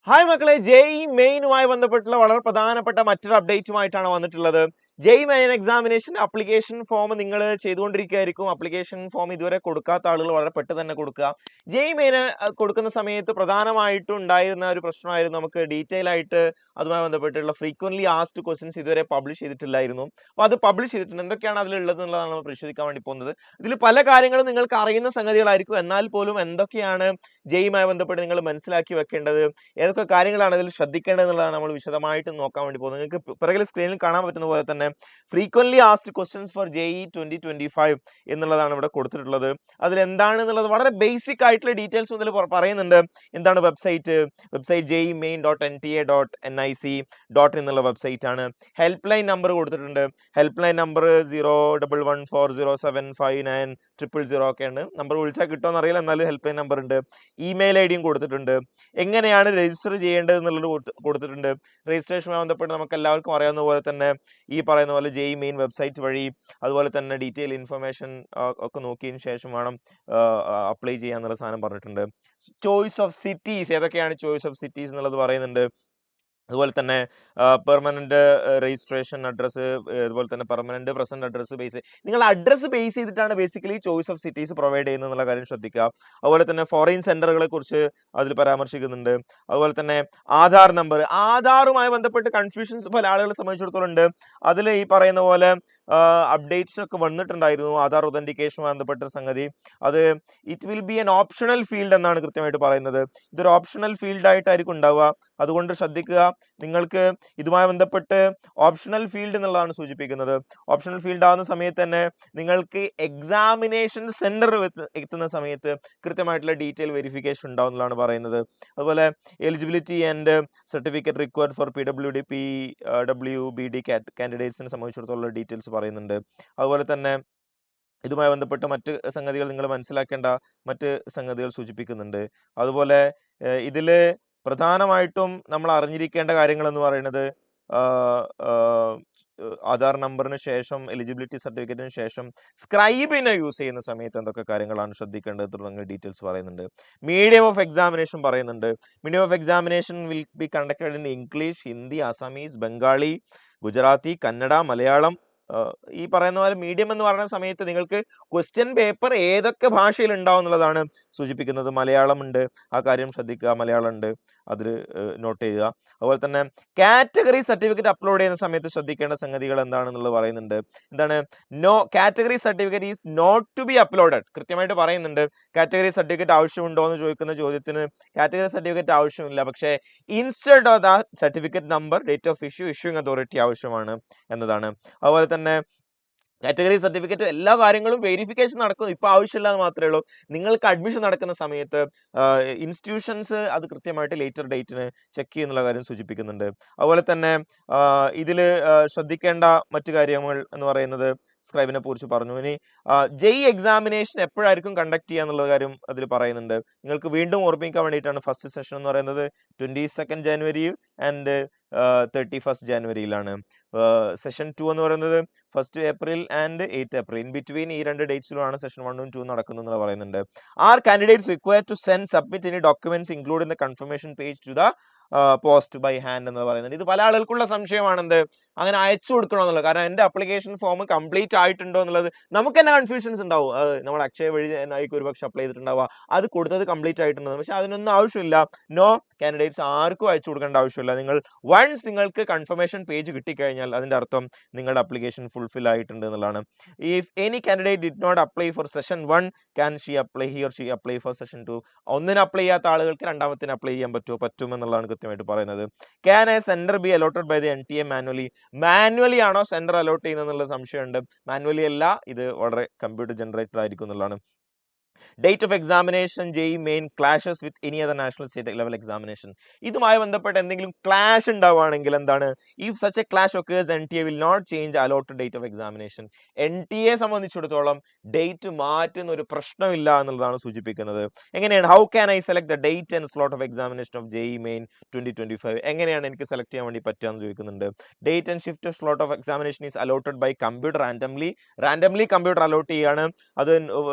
Hi മക്കളെ, JEE മെയിനുമായി ബന്ധപ്പെട്ടുള്ള വളരെ പ്രധാനപ്പെട്ട മറ്റൊരു അപ്ഡേറ്റുമായിട്ടാണ് വന്നിട്ടുള്ളത്. JEE main examination application form നിങ്ങൾ ചെയ്തുകൊണ്ടിരിക്കുകയായിരിക്കും. അപ്ലിക്കേഷൻ ഫോം ഇതുവരെ കൊടുക്കാത്ത ആളുകൾ വളരെ പെട്ടെന്ന് തന്നെ കൊടുക്കുക. ജെഇ മെയിൻ കൊടുക്കുന്ന സമയത്ത് പ്രധാനമായിട്ടും ഉണ്ടായിരുന്ന ഒരു പ്രശ്നമായിരുന്നു, നമുക്ക് ഡീറ്റെയിൽ ആയിട്ട് അതുമായി ബന്ധപ്പെട്ടുള്ള ഫ്രീക്വന്റ്ലി ആസ്ഡ് ക്വസ്റ്റ്യൻസ് ഇതുവരെ പബ്ലിഷ് ചെയ്തിട്ടില്ലായിരുന്നു. അപ്പോൾ അത് പബ്ലിഷ് ചെയ്തിട്ടുണ്ട്. എന്തൊക്കെയാണ് അതിലുള്ളത് എന്നുള്ളതാണ് നമ്മൾ പരിശോധിക്കാൻ വേണ്ടി പോകുന്നത്. ഇതിൽ പല കാര്യങ്ങളും നിങ്ങൾക്ക് അറിയുന്ന സംഗതികളായിരിക്കും, എന്നാൽ പോലും എന്തൊക്കെയാണ് ജെഇയുമായി ബന്ധപ്പെട്ട് നിങ്ങൾ മനസ്സിലാക്കി വെക്കേണ്ടത്, ഏതൊക്കെ കാര്യങ്ങളാണ് ഇതിൽ ശ്രദ്ധിക്കേണ്ടത് എന്നുള്ളതാണ് നമ്മൾ വിശദമായിട്ട് നോക്കാൻ വേണ്ടി പോകുന്നത്. നിങ്ങൾക്ക് പിറകിൽ സ്ക്രീനിൽ കാണാൻ പറ്റുന്ന പോലെ തന്നെ ഫ്രീക്വന്റ്ലി ആസ്ഡ് ക്വസ്റ്റ്യൻസ് ഫോർ ജെഇ 2025 എന്നുള്ളതാണ് ഇവിടെ കൊടുത്തിട്ടുള്ളത്. അതിൽ എന്താണെന്നുള്ളത് വളരെ ബേസിക് ആയിട്ടുള്ള ഡീറ്റെയിൽസ് മുതൽ പറയുന്നുണ്ട്. എന്താണ് വെബ്സൈറ്റ് jemain.nta.nic. എന്നുള്ള വെബ്സൈറ്റ് ആണ്. ഹെൽപ്പ് ലൈൻ നമ്പർ കൊടുത്തിട്ടുണ്ട്. ഹെൽപ്പ് ലൈൻ നമ്പർ 01140759000 ഒക്കെയാണ്. നമ്പർ വിളിച്ചാൽ കിട്ടുമെന്ന് അറിയില്ല, എന്നാലും ഹെൽപ്പ് ലൈൻ നമ്പർ ഉണ്ട്. ഇമെയിൽ ഐ ഡിയും കൊടുത്തിട്ടുണ്ട്. എങ്ങനെയാണ് രജിസ്റ്റർ ചെയ്യേണ്ടത് എന്നുള്ളത് കൊടുത്തിട്ടുണ്ട്. രജിസ്ട്രേഷനുമായി ബന്ധപ്പെട്ട് നമുക്ക് എല്ലാവർക്കും അറിയാവുന്ന പോലെ തന്നെ ഈ പറയുന്ന പോലെ ജെഇ മെയിൻ വെബ്സൈറ്റ് വഴി അതുപോലെ തന്നെ ഡീറ്റെയിൽ ഇൻഫർമേഷൻ ഒക്കെ നോക്കിയതിന് ശേഷം വേണം അപ്ലൈ ചെയ്യാന്നുള്ള സാധനം പറഞ്ഞിട്ടുണ്ട്. ചോയ്സ് ഓഫ് സിറ്റീസ്, ഏതൊക്കെയാണ് ചോയ്സ് ഓഫ് സിറ്റീസ് എന്നുള്ളത് പറയുന്നുണ്ട്. അതുപോലെ തന്നെ പെർമനന്റ് രജിസ്ട്രേഷൻ അഡ്രസ്സ്, അതുപോലെ തന്നെ പെർമനന്റ് പ്രസന്റ് അഡ്രസ്സ് ബേസ്, നിങ്ങൾ അഡ്രസ്സ് ബേസ് ചെയ്തിട്ടാണ് basically choice of cities provide ചെയ്യുന്നത് എന്നുള്ള കാര്യം ശ്രദ്ധിക്കുക. അതുപോലെ തന്നെ ഫോറിൻ സെന്ററുകളെ കുറിച്ച് അതിൽ പരാമർശിക്കുന്നുണ്ട്. അതുപോലെ തന്നെ ആധാർ നമ്പർ, ആധാറുമായി ബന്ധപ്പെട്ട് കൺഫ്യൂഷൻസ് പല ആളുകളെ സംബന്ധിച്ചിടത്തോളം ഉണ്ട്. അതിൽ ഈ പറയുന്ന പോലെ അപ്ഡേറ്റ്സ് ഒക്കെ വന്നിട്ടുണ്ടായിരുന്നു. ആധാർ ഒതന്റിക്കേഷനുമായി ബന്ധപ്പെട്ട സംഗതി, അത് it will be N optional field എന്നാണ് കൃത്യമായിട്ട് പറയുന്നത്. ഇതൊരു ഓപ്ഷണൽ ഫീൽഡ് ആയിട്ടായിരിക്കും ഉണ്ടാവുക. അതുകൊണ്ട് ശ്രദ്ധിക്കുക, നിങ്ങൾക്ക് ഇതുമായി ബന്ധപ്പെട്ട് ഓപ്ഷണൽ ഫീൽഡ് എന്നുള്ളതാണ് സൂചിപ്പിക്കുന്നത്. ഓപ്ഷണൽ ഫീൽഡ് ആവുന്ന സമയത്ത് തന്നെ നിങ്ങൾക്ക് എക്സാമിനേഷൻ സെന്റർ എത്തുന്ന സമയത്ത് കൃത്യമായിട്ടുള്ള ഡീറ്റെയിൽ വെരിഫിക്കേഷൻ ഉണ്ടാവും എന്നുള്ളതാണ് പറയുന്നത്. അതുപോലെ eligibility and certificate required for PWD കാൻഡിഡേറ്റ്സിനെ സംബന്ധിച്ചിടത്തോളം ഡീറ്റെയിൽസ് പറയുന്നുണ്ട്. അതുപോലെ തന്നെ ഇതുമായി ബന്ധപ്പെട്ട മറ്റ് സംഗതികൾ നിങ്ങൾ മനസ്സിലാക്കേണ്ട മറ്റ് സംഗതികൾ സൂചിപ്പിക്കുന്നുണ്ട്. അതുപോലെ ഇതില് പ്രധാനമായിട്ടും നമ്മൾ അറിഞ്ഞിരിക്കേണ്ട കാര്യങ്ങൾ എന്ന് പറയുന്നത് ആധാർ നമ്പറിന് ശേഷം എലിജിബിലിറ്റി സർട്ടിഫിക്കറ്റിന് ശേഷം സ്ക്രൈബിനെ യൂസ് ചെയ്യുന്ന സമയത്ത് എന്തൊക്കെ കാര്യങ്ങളാണ് ശ്രദ്ധിക്കേണ്ടത് തുടങ്ങിയ ഡീറ്റെയിൽസ് പറയുന്നുണ്ട്. മീഡിയം ഓഫ് എക്സാമിനേഷൻ പറയുന്നുണ്ട്. Medium of examination will be conducted in English, Hindi, Assamese, Bengali, Gujarati, Kannada, Malayalam. ഈ പറയുന്ന പോലെ മീഡിയം എന്ന് പറയുന്ന സമയത്ത് നിങ്ങൾക്ക് ക്വസ്റ്റ്യൻ പേപ്പർ ഏതൊക്കെ ഭാഷയിൽ ഉണ്ടാവും എന്നുള്ളതാണ് സൂചിപ്പിക്കുന്നത്. മലയാളം ഉണ്ട്, ആ കാര്യം ശ്രദ്ധിക്കുക. മലയാളം ഉണ്ട്, അതിൽ നോട്ട് ചെയ്യുക. അതുപോലെ തന്നെ കാറ്റഗറി സർട്ടിഫിക്കറ്റ് അപ്ലോഡ് ചെയ്യുന്ന സമയത്ത് ശ്രദ്ധിക്കേണ്ട സംഗതികൾ എന്താണെന്നുള്ളത് പറയുന്നുണ്ട്. എന്താണ്? No category certificate is not to be uploaded, കൃത്യമായിട്ട് പറയുന്നുണ്ട്. കാറ്റഗറി സർട്ടിഫിക്കറ്റ് ആവശ്യമുണ്ടോ എന്ന് ചോദിക്കുന്ന ചോദ്യത്തിന് കാറ്റഗറി സർട്ടിഫിക്കറ്റ് ആവശ്യമില്ല, പക്ഷേ instead of the certificate number, date of issuing authority ആവശ്യമാണ് എന്നതാണ്. അതുപോലെ തന്നെ കാറ്റഗറി സർട്ടിഫിക്കറ്റ് എല്ലാ കാര്യങ്ങളും വെരിഫിക്കേഷൻ നടക്കും, ഇപ്പൊ ആവശ്യമില്ല എന്ന് മാത്രമേ ഉള്ളൂ. നിങ്ങൾക്ക് അഡ്മിഷൻ നടക്കുന്ന സമയത്ത് ഇൻസ്റ്റിറ്റ്യൂഷൻസ് അത് കൃത്യമായിട്ട് ലേറ്റർ ഡേറ്റിന് ചെക്ക് ചെയ്യുന്നുള്ള കാര്യം സൂചിപ്പിക്കുന്നുണ്ട്. അതുപോലെ തന്നെ ഇതിൽ ശ്രദ്ധിക്കേണ്ട മറ്റു കാര്യങ്ങൾ എന്ന് പറയുന്നത് സ്ക്രൈബിനെ കുറിച്ച് പറഞ്ഞു. ഇനി ജെഇ എക്സാമിനേഷൻ എപ്പോഴായിരിക്കും കണ്ടക്ട് ചെയ്യുക എന്നുള്ള കാര്യം അതിൽ പറയുന്നുണ്ട്. നിങ്ങൾക്ക് വീണ്ടും ഓർമ്മിക്കാൻ വേണ്ടിയിട്ടാണ് ഫസ്റ്റ് സെഷൻ എന്ന് പറയുന്നത് 22 ജനുവരി ആൻഡ് 31 ജനുവരിയിലാണ്. സെഷൻ 2 എന്ന് പറയുന്നത് 1 April and 8 April. In between ഈ രണ്ട് ഡേറ്റ്സിലുമാണ് സെഷൻ 1 ഉം 2 നടക്കുന്നത് പറയുന്നുണ്ട്. Are candidates required to send submit any documents include in the confirmation page to the post by hand എന്ന് പറയുന്നത്. ഇത് പല ആളുകൾക്കുള്ള സംശയമാണെന്ത്, അങ്ങനെ അയച്ചു കൊടുക്കണോ എന്നുള്ളത്. കാരണം എന്റെ അപ്ലിക്കേഷൻ ഫോം കംപ്ലീറ്റ് ആയിട്ടുണ്ടോ എന്നുള്ളത് നമുക്ക് തന്നെ കൺഫ്യൂഷൻസ് ഉണ്ടാവും. നമ്മൾ അക്ഷയ വഴി ആയിരിക്കും ഒരുപക്ഷെ അപ്ലൈ ചെയ്തിട്ടുണ്ടാവുക, അത് കൊടുത്തത് കംപ്ലീറ്റ് ആയിട്ടുണ്ടോ, പക്ഷെ അതിനൊന്നും ആവശ്യമില്ല. നോ, കാൻഡിഡേറ്റ്സ് ആർക്കും അയച്ചു കൊടുക്കേണ്ട ആവശ്യമില്ല. നിങ്ങൾ വൺസ് നിങ്ങൾക്ക് കൺഫർമേഷൻ പേജ് കിട്ടിക്കഴിഞ്ഞാൽ അതിന്റെ അർത്ഥം നിങ്ങളുടെ അപ്ലിക്കേഷൻ ഫുൾഫിൽ ആയിട്ടുണ്ട് എന്നുള്ളതാണ്. If any candidate did not apply for session 1 can he or she apply for session 2. ഒന്നിന് അപ്ലൈ ചെയ്യാത്ത ആളുകൾക്ക് രണ്ടാമത്തിന് അപ്ലൈ ചെയ്യാൻ പറ്റും എന്നുള്ളതാണ് കൃത്യമായിട്ട് പറയുന്നത്. Can a centre be allotted by the NTA manually ആണോ സെന്റർ അലോട്ട് ചെയ്യുന്നത് എന്നുള്ള സംശയമുണ്ട്. മാനുവലി അല്ല, ഇത് വളരെ കമ്പ്യൂട്ടർ ജനറേറ്റഡ് ആയിരിക്കും എന്നുള്ളതാണ്. Date of examination JEE main clashes with any other national state level examination. ഇതുമായി ബന്ധപ്പെട്ട് എന്തെങ്കിലും ക്ലാഷ് ഉണ്ടാവുകയാണെങ്കിൽ എന്താണ്? If such a clash occurs NTA will not change allotted date of examination. NTA സംബന്ധിച്ചിടത്തോളം ഡേറ്റ് മാറ്റുന്ന ഒരു പ്രശ്നമില്ല എന്നുള്ളതാണ് സൂചിപ്പിക്കുന്നത്. എങ്ങനെയാണ്? How can I select the date and slot of examination of JEE main 2025? എങ്ങനെയാണ് എനിക്ക് സെലക്ട് ചെയ്യാൻ വേണ്ടി പറ്റുക എന്ന് ചോദിക്കുന്നുണ്ട്. Date and shift slot of examination is allotted by computer randomly computer allot ചെയ്യാണ്. അത്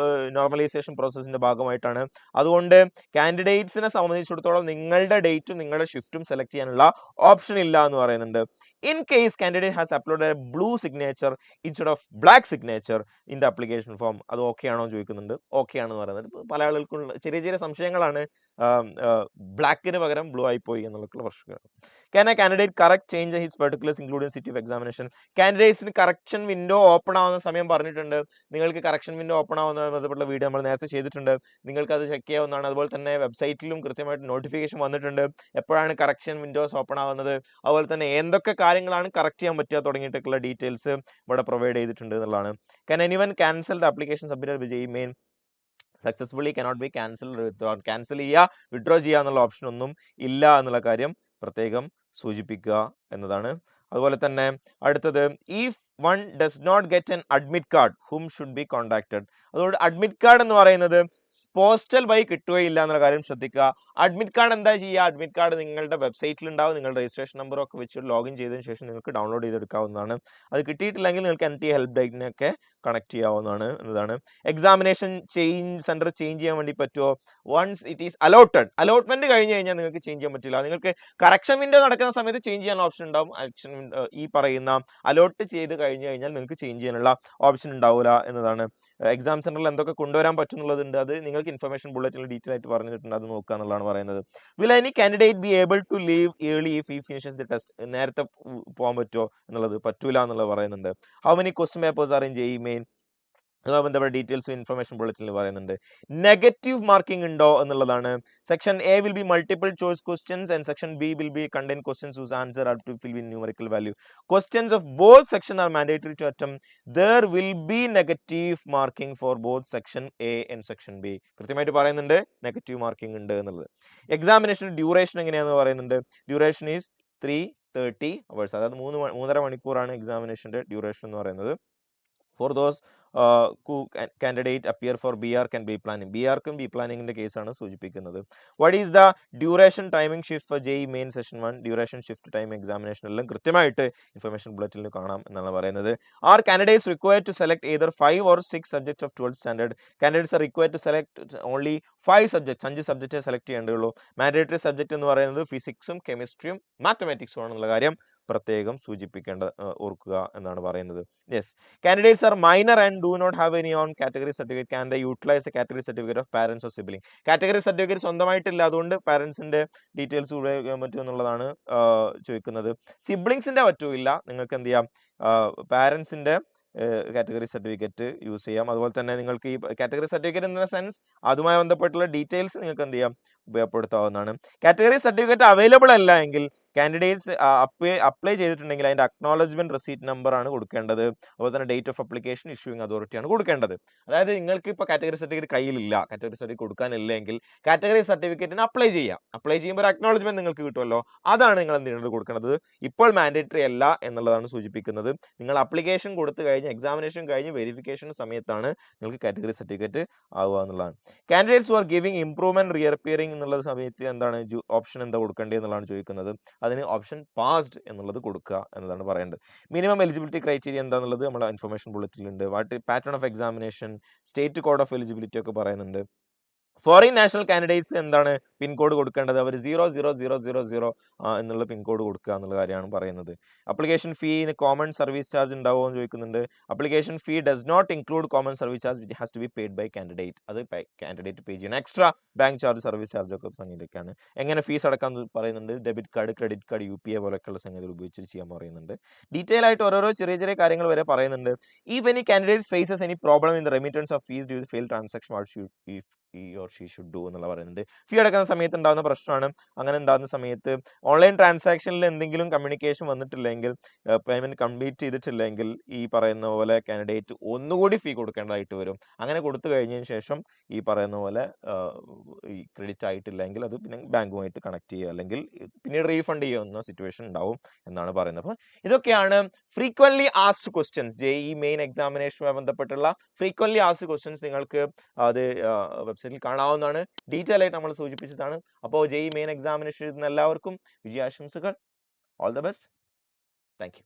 നോർമലൈസേഷൻ പ്രോസസ്സിന്റെ ഭാഗമായിട്ടാണ്. അതുകൊണ്ട് കാൻഡിഡേറ്റ്സിനെ സംബന്ധിച്ചിടത്തോളം നിങ്ങളുടെ ഡേറ്റും നിങ്ങളുടെ ഷിഫ്റ്റും സെലക്ട് ചെയ്യാനുള്ള ഓപ്ഷൻ ഇല്ല എന്ന് പറയുന്നുണ്ട്. In case candidate has uploaded A blue signature instead of black signature in the application form, അത് ഓക്കെ ആണോ ചോദിക്കുന്നുണ്ട്. ഓക്കെ ആണെന്ന് പറയുന്നത്. പല ആളുകൾക്കും ചെറിയ ചെറിയ സംശയങ്ങളാണ്, ബ്ലാക്കിന് പകരം ബ്ലൂ ആയി പോയി എന്നുള്ള പ്രശ്നം. Can a candidate correct change his particulars including city of examination? കാൻഡിഡേറ്റ്സിന് കറക്ഷൻ വിൻഡോ ഓപ്പൺ ആവുന്ന സമയം പറഞ്ഞിട്ടുണ്ട്. നിങ്ങൾക്ക് കറക്ഷൻ വിൻഡോ ഓപ്പൺ ആവുന്ന ബന്ധപ്പെട്ട വീഡിയോ നമ്മൾ നേരത്തെ ചെയ്തിട്ടുണ്ട്. നിങ്ങൾക്ക് അത് ചെക്ക് ചെയ്യാവുന്നതാണ്. അതുപോലെ തന്നെ വെബ്സൈറ്റിലും കൃത്യമായിട്ട് നോട്ടിഫിക്കേഷൻ വന്നിട്ടുണ്ട് എപ്പോഴാണ് കറക്ഷൻ വിൻഡോസ് ഓപ്പൺ ആവുന്നത്, അതുപോലെ തന്നെ എന്തൊക്കെ കാര്യങ്ങളാണ് കറക്റ്റ് ചെയ്യാൻ പറ്റുക തുടങ്ങിയിട്ടുള്ള ഡീറ്റെയിൽസ് ഇവിടെ പ്രൊവൈഡ് ചെയ്തിട്ടുണ്ട് എന്നുള്ളതാണ്. Can anyone cancel the application submitted with Gmail successfully? Cannot be cancelled or withdrawn. Cancel ചെയ്യുക, വിഡ്രോ ചെയ്യുക എന്നുള്ള ഓപ്ഷൻ ഒന്നും ഇല്ല എന്നുള്ള കാര്യം പ്രത്യേകം സൂചിപ്പിക്കുക എന്നതാണ്. അതുപോലെ തന്നെ അടുത്തത്, if one does not get an admit card whom should be contacted. അതുകൊണ്ട് അഡ്മിറ്റ് കാർഡ് എന്ന് പറയുന്നത് പോസ്റ്റൽ വഴി കിട്ടുകയില്ല എന്നുള്ള കാര്യം ശ്രദ്ധിക്കുക. അഡ്മിറ്റ് കാർഡ് എന്താ ചെയ്യുക? അഡ്മിറ്റ് കാർഡ് നിങ്ങളുടെ വെബ്സൈറ്റിൽ ഉണ്ടാവും. നിങ്ങളുടെ രജിസ്ട്രേഷൻ നമ്പറും ഒക്കെ വെച്ച് ലോഗിൻ ചെയ്തതിനു ശേഷം നിങ്ങൾക്ക് ഡൗൺലോഡ് ചെയ്തെടുക്കാവുന്നതാണ്. അത് കിട്ടിയിട്ടില്ലെങ്കിൽ നിങ്ങൾക്ക് NTA ഹെൽപ്പ് ലൈനിനൊക്കെ കണക്ട് ചെയ്യാവുന്നതാണ് എന്നതാണ്. എക്സാമിനേഷൻ സെന്റർ ചേഞ്ച് ചെയ്യാൻ വേണ്ടി പറ്റുമോ? Once it is allotted, allotment കഴിഞ്ഞ് കഴിഞ്ഞാൽ നിങ്ങൾക്ക് ചേഞ്ച് ചെയ്യാൻ പറ്റില്ല. നിങ്ങൾക്ക് കറക്ഷൻ വിൻഡോ നടക്കുന്ന സമയത്ത് ചേഞ്ച് ചെയ്യാൻ ഓപ്ഷൻ ഉണ്ടാവും. ഈ പറയുന്ന അലോട്ട് ചെയ്ത് കഴിഞ്ഞ് കഴിഞ്ഞാൽ നിങ്ങൾക്ക് ചേഞ്ച് ചെയ്യാനുള്ള ഓപ്ഷൻ ഉണ്ടാവില്ല എന്നതാണ്. എക്സാം സെന്ററിൽ എന്തൊക്കെ കൊണ്ടുവരാൻ പറ്റുന്നുള്ളതുണ്ട്, അത് നിങ്ങൾക്ക് ഇൻഫർമേഷൻ ബുള്ളറ്റിൽ ഡീറ്റെയിൽ ആയിട്ട് പറഞ്ഞിട്ടുണ്ട്, അത് നോക്കുക എന്നുള്ളതാണ് പറയുന്നത്. Will any candidate be able to leave early if he finishes the test? നേരത്തെ പോകാൻ പറ്റുമോ എന്നുള്ളത് പറ്റൂല എന്നുള്ളത് പറയുന്നുണ്ട്. How many question papers are in JEE main? അതുമായി ബന്ധപ്പെട്ട ഡീറ്റെയിൽസ് ഇൻഫർമേഷൻ ബുള്ളറ്റിനിൽ പറയുന്നുണ്ട്. നെഗറ്റീവ് മാർക്കിംഗ് ഉണ്ടോ എന്നുള്ളതാണ്. Section A will be multiple choice questions and section B will be contain questions whose answer are to fill with numerical value. Questions of both section are mandatory to attempt. There will be negative marking for both section A and section B. കൃത്യമായിട്ട് പറയുന്നുണ്ട് negative marking ഉണ്ട് എന്നുള്ളത്. Examination duration എങ്ങനെയാണെന്ന് പറയുന്നുണ്ട്. Duration is 330 hours, അതായത് 3.5 മണിക്കൂറാണ് എക്സാമിനേഷന്റെ duration എന്ന് പറയുന്നത്. For those who candidate appear for BR can be planning. BRക്കും ബി പ്ലാനിങ്ങിന്റെ കേസാണ് സൂചിപ്പിക്കുന്നത്. What is the duration timing shift for JEE main session 1? Duration shift time examination എല്ലാം കൃത്യമായിട്ട് ഇൻഫർമേഷൻ ബുള്ളറ്റിൽ കാണാം എന്നാണ് പറയുന്നത്. Are candidates required to select either 5 or 6 subjects of 12th standard? Candidates are required to select only 5 subjects. 5 subject select ചെയ്യേണ്ടതുള്ളൂ. Mandatory subject എന്ന് പറയുന്നത് ഫിസിക്സും കെമിസ്ട്രിയും മാത്തമാറ്റിക്സും ആണെന്നുള്ള കാര്യം പ്രത്യേകം ഓർക്കുക എന്നാണ് പറയുന്നത്. Yes, candidates are minor and do not have any own category certificate. Can they utilise a category certificate of parents or sibling? Category certificate സ്വന്തമായിട്ടില്ല, അതുകൊണ്ട് പാരന്റ്സിന്റെ ഡീറ്റെയിൽസ് ഉപയോഗിക്കാൻ പറ്റും എന്നുള്ളതാണ് ചോദിക്കുന്നത്. സിബ്ലിങ്സിന്റെ പറ്റൂല്ല, നിങ്ങൾക്ക് എന്ത് ചെയ്യാം, പാരന്റ്സിന്റെ കാറ്റഗറി സർട്ടിഫിക്കറ്റ് യൂസ് ചെയ്യാം. അതുപോലെ തന്നെ നിങ്ങൾക്ക് ഈ category certificate in the sense അതുമായി ബന്ധപ്പെട്ടുള്ള ഡീറ്റെയിൽസ് നിങ്ങൾക്ക് എന്ത് ചെയ്യാം, ഉപയോഗപ്പെടുത്താവുന്നതാണ്. കാറ്റഗറി സർട്ടിഫിക്കറ്റ് അവൈലബിൾ അല്ല എങ്കിൽ കാൻഡിഡേറ്റ്സ് അപ്ലൈ ചെയ്തിട്ടുണ്ടെങ്കിൽ അതിന്റെ അക്നോളജ്മെന്റ് റെസീറ്റ് നമ്പർ ആണ് കൊടുക്കേണ്ടത്. അതുപോലെ തന്നെ ഡേറ്റ് ഓഫ് അപ്ലിക്കേഷൻ ഇഷ്യൂയിങ് അതോറിറ്റിയാണ് കൊടുക്കേണ്ടത്. അതായത് നിങ്ങൾക്ക് ഇപ്പോൾ കാറ്റഗറി സർട്ടിഫിക്കറ്റ് കയ്യിലില്ല, കാറ്റഗറി സർട്ടിഫിക്കറ്റ് കൊടുക്കാനില്ല എങ്കിൽ കാറ്റഗറി സർട്ടിഫിക്കറ്റിന് അപ്ലൈ ചെയ്യാം. അപ്ലൈ ചെയ്യുമ്പോൾ ഒരു അക്നോളജ്മെന്റ് നിങ്ങൾക്ക് കിട്ടുമല്ലോ, അതാണ് നിങ്ങൾ എന്ത് ചെയ്യേണ്ടത്, കൊടുക്കേണ്ടത്. ഇപ്പോൾ മാൻഡേറ്ററി അല്ല എന്നുള്ളതാണ് സൂചിപ്പിക്കുന്നത്. നിങ്ങൾ അപ്ലിക്കേഷൻ കൊടുത്തു കഴിഞ്ഞ് എക്സാമിനേഷൻ കഴിഞ്ഞ് വെരിഫിക്കേഷൻ സമയത്താണ് നിങ്ങൾക്ക് കാറ്റഗറി സർട്ടിഫിക്കറ്റ് ആവുക എന്നുള്ളതാണ്. കാൻഡിഡേറ്റ്സ് ആർ ഗിവിംഗ് ഇംപ്രൂവ്മെന്റ് റിയർപ്പിയറിംഗ് എന്നുള്ള സമയത്ത് എന്താണ് ഓപ്ഷൻ എന്താ കൊടുക്കേണ്ടത് എന്നുള്ളതാണ് ചോദിക്കുന്നത്. അതിന് ഓപ്ഷൻ പാസ്ഡ് എന്നുള്ളത് കൊടുക്കുക എന്നതാണ് പറയേണ്ടത്. മിനിമം എലിജിബിലിറ്റി ക്രൈറ്റീരിയ എന്താണെന്നുള്ളത് നമ്മുടെ ഇൻഫർമേഷൻ ബുള്ളറ്റിലുണ്ട്. Pattern of examination, state code of eligibility ഒക്കെ പറയുന്നുണ്ട്. ഫോറിൻ നാഷണൽ കാൻഡിഡേറ്റ്സ് എന്താണ് പിൻകോഡ് കൊടുക്കേണ്ടത്? അവർ 00000 എന്നുള്ള പിൻകോഡ് കൊടുക്കുക എന്നുള്ള കാര്യമാണ് പറയുന്നത്. അപ്ലിക്കേഷൻ ഫീന് കോമൺ സർവീസ് ചാർജ് ഉണ്ടാവുമോ എന്ന് ചോദിക്കുന്നുണ്ട്. Application fee does not include common service charge which has to be paid by candidate. അത് കാൻഡിഡേറ്റ് പേ ചെയ്യണം. Extra bank charge, service charge ഒക്കെ സംഗതിയൊക്കെയാണ്. എങ്ങനെ ഫീസ് അടക്കാൻ പറയുന്നുണ്ട്. Debit card, credit card, UPA പോലെയൊക്കെയുള്ള സംഗതികൾ ഉപയോഗിച്ച് ചെയ്യാൻ പറയുന്നുണ്ട്. ഡീറ്റെയിൽ ആയിട്ട് ഓരോരോ ചെറിയ ചെറിയ കാര്യങ്ങൾ വരെ പറയുന്നുണ്ട്. If any candidates faces any problem in the remittance of fees due to fail transaction what should he or she should do എന്നുള്ള പറയുന്നുണ്ട്. ഫീ അടക്കുന്ന സമയത്ത് ഉണ്ടാകുന്ന പ്രശ്നമാണ്. അങ്ങനെ ഉണ്ടാകുന്ന സമയത്ത് ഓൺലൈൻ ട്രാൻസാക്ഷനിൽ എന്തെങ്കിലും കമ്മ്യൂണിക്കേഷൻ വന്നിട്ടില്ലെങ്കിൽ, പേയ്മെന്റ് കംപ്ലീറ്റ് ചെയ്തിട്ടില്ലെങ്കിൽ ഈ പറയുന്ന പോലെ കാൻഡിഡേറ്റ് ഒന്നുകൂടി ഫീ കൊടുക്കേണ്ടതായിട്ട് വരും. അങ്ങനെ കൊടുത്തു കഴിഞ്ഞതിന് ശേഷം ഈ പറയുന്ന പോലെ ഈ ക്രെഡിറ്റ് ആയിട്ടില്ലെങ്കിൽ അത് പിന്നെ ബാങ്കുമായിട്ട് കണക്ട് ചെയ്യുക, അല്ലെങ്കിൽ പിന്നീട് റീഫണ്ട് ചെയ്യുന്ന സിറ്റുവേഷൻ ഉണ്ടാവും എന്നാണ് പറയുന്നത്. അപ്പോൾ ഇതൊക്കെയാണ് frequently asked questions. JEE main എക്സാമിനേഷനുമായി ബന്ധപ്പെട്ടുള്ള ഫ്രീക്വൻലി ആസ്ക്ഡ് ക്വസ്റ്റ്യൻസ് നിങ്ങൾക്ക് അത് വെബ്സൈറ്റിൽ കാണാവുന്നതാണ്. ഡീറ്റെയിൽ ആയിട്ട് നമ്മൾ സൂചിപ്പിച്ചതാണ്. അപ്പോൾ JEE മെയിൻ എക്സാമിനേഷൻ എഴുതുന്ന എല്ലാവർക്കും വിജയാശംസകൾ. All the best. Thank U.